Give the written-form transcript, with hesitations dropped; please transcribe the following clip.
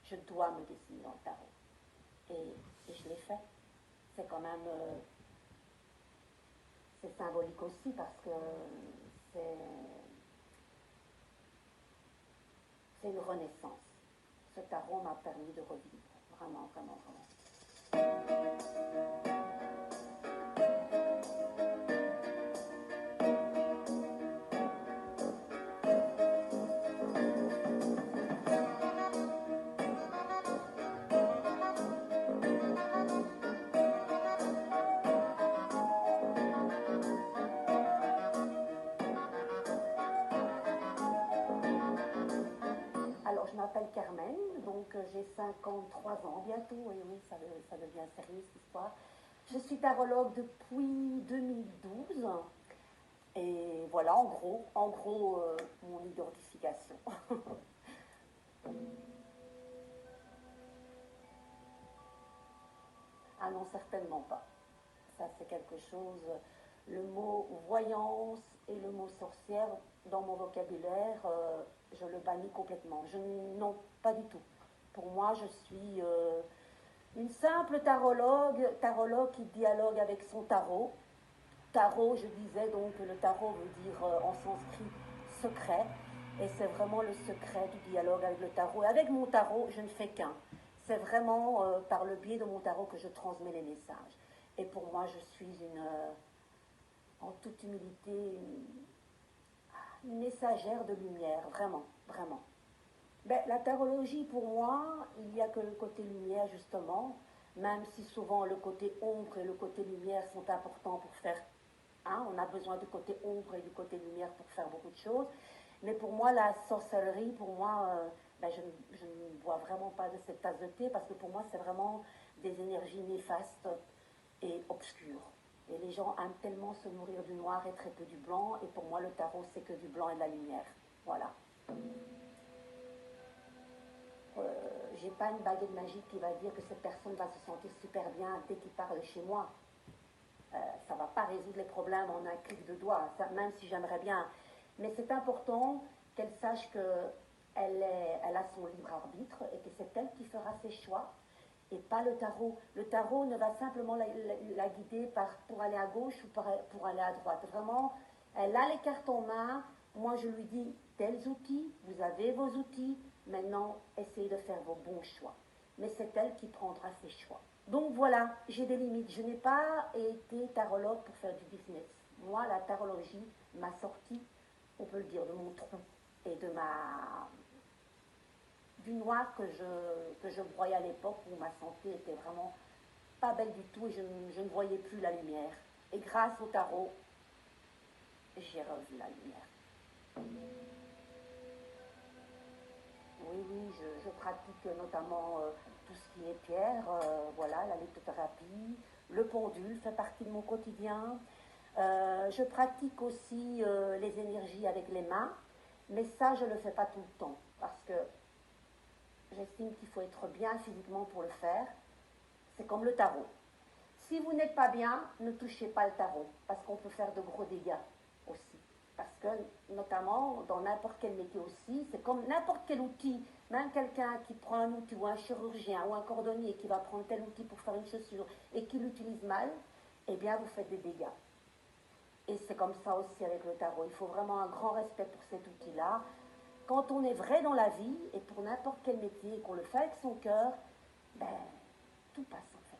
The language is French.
je dois me dessiner dans le tarot. Et je l'ai fait. C'est quand même... c'est symbolique aussi parce que c'est une renaissance. Ce tarot m'a permis de revivre. Vraiment, vraiment, vraiment. Alors, je m'appelle Carmen, donc j'ai 53 ans bientôt, et oui, ça devient sérieux cette histoire. Je suis tarologue depuis 2012, et voilà, en gros mon identification. Ah non, certainement pas. Ça, c'est quelque chose... Le mot voyance et le mot sorcière, dans mon vocabulaire, je le bannis complètement. Non, pas du tout. Pour moi, je suis une simple tarologue qui dialogue avec son tarot. Tarot, je disais donc que le tarot veut dire en sanskrit secret, et c'est vraiment le secret du dialogue avec le tarot. Et avec mon tarot, je ne fais qu'un. C'est vraiment par le biais de mon tarot que je transmets les messages. Et pour moi, je suis en toute humilité, une messagère de lumière, vraiment, vraiment. Ben, la tarologie, pour moi, il n'y a que le côté lumière, justement, même si souvent le côté ombre et le côté lumière sont importants pour faire. On a besoin du côté ombre et du côté lumière pour faire beaucoup de choses. Mais pour moi, la sorcellerie, pour moi, ben, je ne bois vraiment pas de cette tasse de thé parce que pour moi, c'est vraiment des énergies néfastes et obscures. Et les gens aiment tellement se nourrir du noir et très peu du blanc. Et pour moi, le tarot, c'est que du blanc et de la lumière. Voilà. J'ai pas une baguette magique qui va dire que cette personne va se sentir super bien dès qu'il parle chez moi. Ça ne va pas résoudre les problèmes en un clic de doigt, ça, même si j'aimerais bien. Mais c'est important qu'elle sache qu'elle a son libre arbitre et que c'est elle qui fera ses choix et pas le tarot. Le tarot ne va simplement la guider pour aller à gauche ou pour aller à droite. Vraiment, elle a les cartes en main. Moi, je lui dis, tels outils, vous avez vos outils, maintenant, essayez de faire vos bons choix. Mais c'est elle qui prendra ses choix. Donc voilà, j'ai des limites. Je n'ai pas été tarologue pour faire du business. Moi, la tarologie m'a sorti, on peut le dire, de mon trou et du noir que je broyais à l'époque où ma santé était vraiment pas belle du tout et je ne voyais plus la lumière. Et grâce au tarot, j'ai revu la lumière. Oui, oui, je pratique notamment tout ce qui est pierre, voilà, la lithothérapie, le pendule fait partie de mon quotidien. Je pratique aussi les énergies avec les mains, mais ça, je ne le fais pas tout le temps, parce que j'estime qu'il faut être bien physiquement pour le faire. C'est comme le tarot. Si vous n'êtes pas bien, ne touchez pas le tarot, parce qu'on peut faire de gros dégâts aussi. Parce que, notamment, dans n'importe quel métier aussi, c'est comme n'importe quel outil, même quelqu'un qui prend un outil, ou un chirurgien, ou un cordonnier, qui va prendre tel outil pour faire une chaussure, et qui l'utilise mal, eh bien, vous faites des dégâts. Et c'est comme ça aussi avec le tarot. Il faut vraiment un grand respect pour cet outil-là. Quand on est vrai dans la vie, et pour n'importe quel métier, et qu'on le fait avec son cœur, ben, tout passe en fait.